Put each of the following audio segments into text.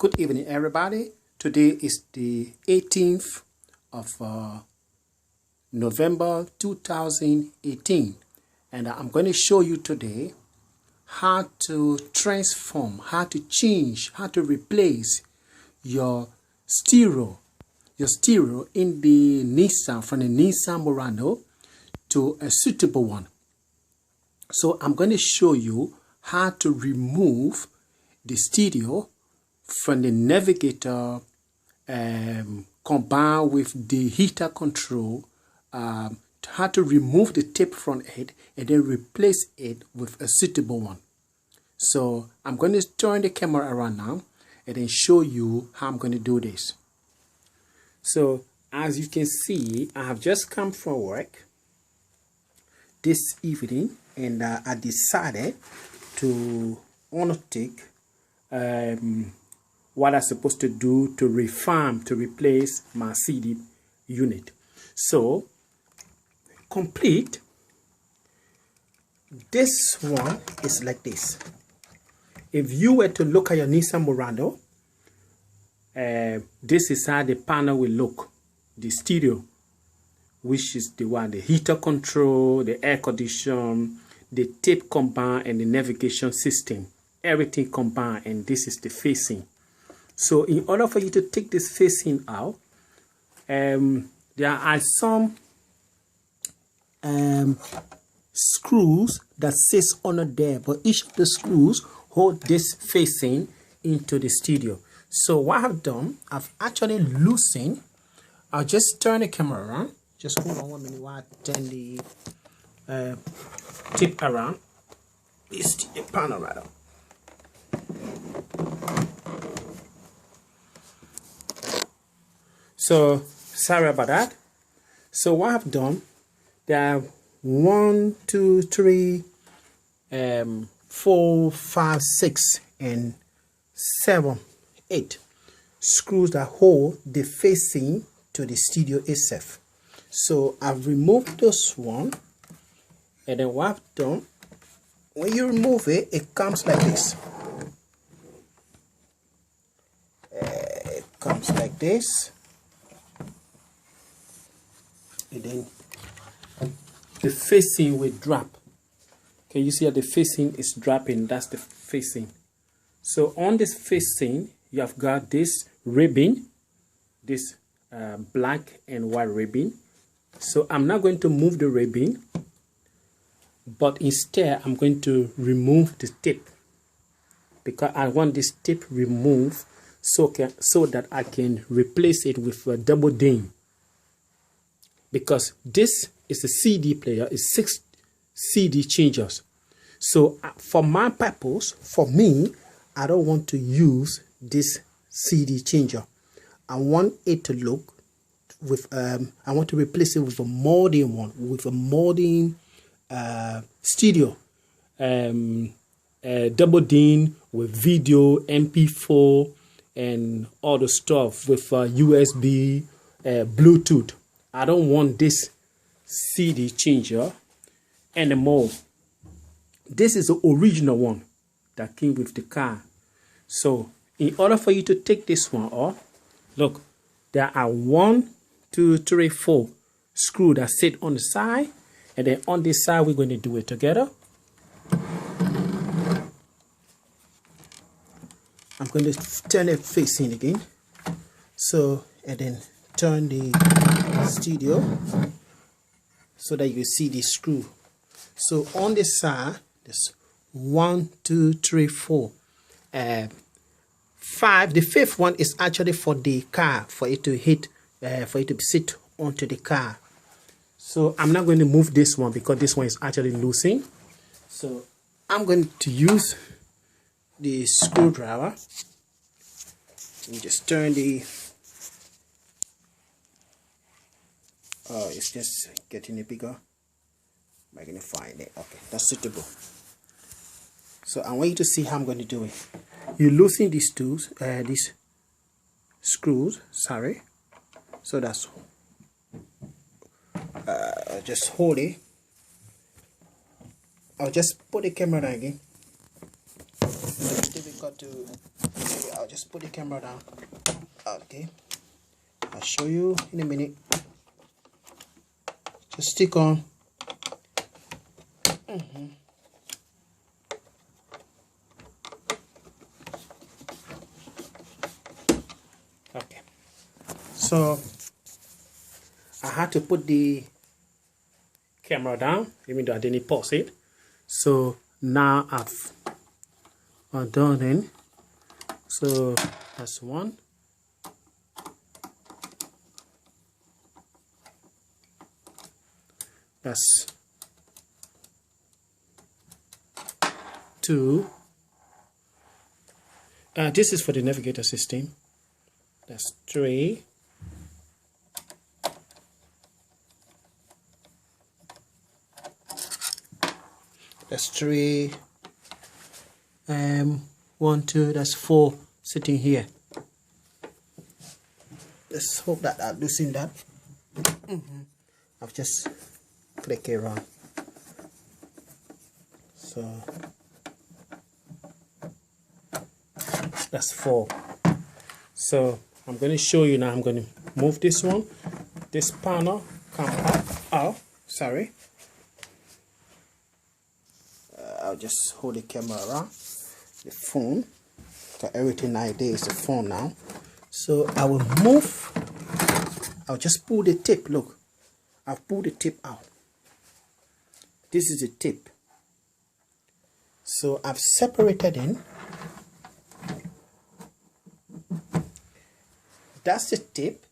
Good evening, everybody. Today is the 18th of November 2018, and I'm going to show you today how to transform, how to change, how to replace your stereo in the Nissan, from the Nissan Murano to a suitable one. So I'm going to show you how to remove the stereo from the navigator combined with the heater control, how to remove the tape from it and then replace it with a suitable one. So I'm going to turn the camera around now and then show you how I'm going to do this. So as you can see, I have just come from work this evening, and I decided to undertake what I'm supposed to do to refarm, to replace my CD unit. So complete, this one is like this. If you were to look at your Nissan Murano, this is how the panel will look. The stereo, which is the one, the heater control, the air condition, the tape combined, and the navigation system, everything combined, and this is the facing. So in order for you to take this facing out, there are some screws that sits under there, but each of the screws hold this facing into the stereo. So what I've done, I've actually loosened. I'll just turn the camera around. Just hold on 1 minute while I turn the tip around. It's the panel rather. So sorry about that. So what I've done, there are 1, 2, 3, 4, 5, 6, and 7, 8 screws that hold the facing to the stereo itself. So I've removed this one, and then what I've done, when you remove it, it comes like this. It comes like this, and then the facing will drop. Can you see how the facing is dropping? That's the facing. So on this facing, you have got this ribbon, this black and white ribbon. So I'm not going to move the ribbon, but instead I'm going to remove the tape, because I want this tape removed so that I can replace it with a double DIN, because this is a CD player, it's 6 CD changers. So for my purpose, for me, I don't want to use this CD changer. I want it to look with I want to replace it with a modern one, with a modern stereo, double DIN with video, MP4, and all the stuff with USB, Bluetooth. I don't want this CD changer anymore. This is the original one that came with the car. So in order for you to take this one off, look, there are 1, 2, 3, 4 screws that sit on the side, and then on this side we're going to do it together. I'm going to turn it facing again. So, and then turn the stereo so that you see the screw. So on this side, there's 1, 2, 3, 4, 5. The 5th one is actually for the car, for it to hit, for it to sit onto the car. So I'm not going to move this one because this one is actually loosened. So I'm going to use the screwdriver and just turn the. Oh, it's just getting it bigger. Am I going to find it? Okay, that's suitable. So I want you to see how I'm going to do it. You loosen these these screws. Sorry. So that's just hold it. I'll just put the camera down again. It's difficult to. I'll just put the camera down. Okay, I'll show you in a minute. Just stick on. Okay, so I had to put the camera down, even though I didn't pause it. So now I've done it. So that's one. That's two. This is for the navigator system. That's three. That's three. 1, 2. That's 4 sitting here. Let's hope that I loosen that. I've just click it around. So that's 4. So I'm going to show you now. I'm going to move this one. This panel come up. Oh, sorry. I'll just hold the camera around the phone, because everything nowadays is the phone now. So I will move. I'll just pull the tape. Look, I've pulled the tape out. This is the tape. So I've separated in. That's the tape.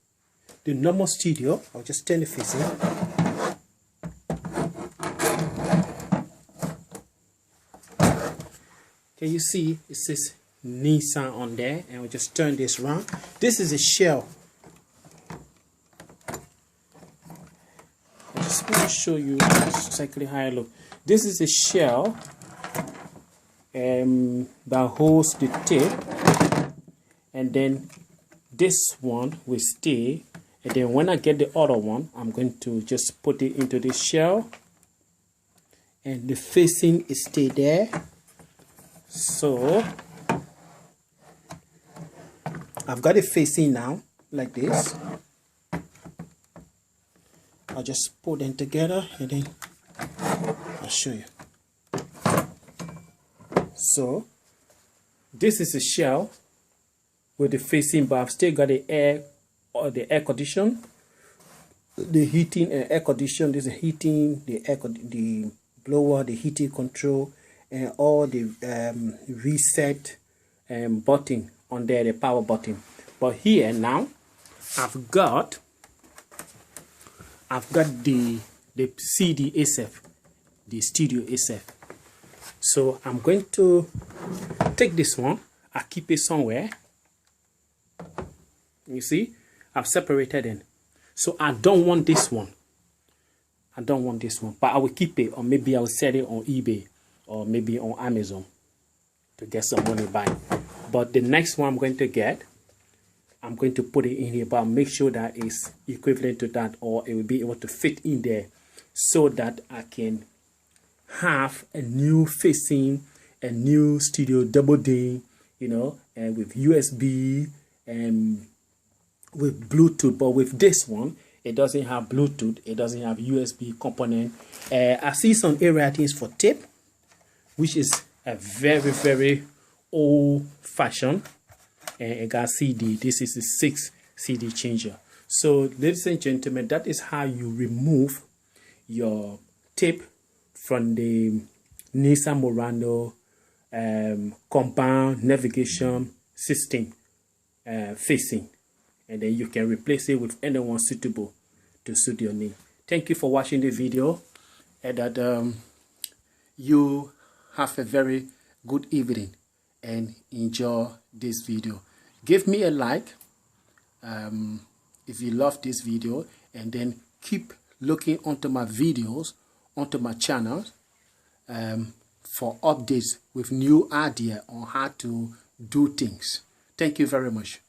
The normal stereo. I'll just turn the face in. Can you see it says Nissan on there? And we'll just turn this around. This is a shell. I just want to show you exactly how it looks. This is a shell that holds the tape, and then this one will stay. And then when I get the other one, I'm going to just put it into the shell, and the facing is stay there. So I've got it facing now like this. I'll just put them together and then I'll show you. So this is a shell with the facing, but I've still got the air condition, the heating and air condition. This is heating, the blower, the heating control, and all the reset button on there, the power button. But here now I've got the CD SF, the studio SF. So I'm going to take this one. I keep it somewhere. You see, I've separated it. So I don't want this one. I don't want this one, but I will keep it, or maybe I will sell it on eBay, or maybe on Amazon to get some money back. But the next one I'm going to get, I'm going to put it in here, but I'll make sure that it's equivalent to that, or it will be able to fit in there, so that I can have a new facing, a new studio double D, you know, and with USB and with Bluetooth. But with this one, it doesn't have Bluetooth, it doesn't have USB component. I see some area things for tape, which is a very, very old fashioned, and it got CD. This is a 6 CD changer. So ladies and gentlemen, that is how you remove your tape from the Nissan Murano compound navigation system facing, and then you can replace it with anyone suitable to suit your need. Thank you for watching the video, and that you have a very good evening and enjoy this video. Give me a like if you love this video, and then keep looking onto my videos, onto my channel, for updates with new idea on how to do things. Thank you very much.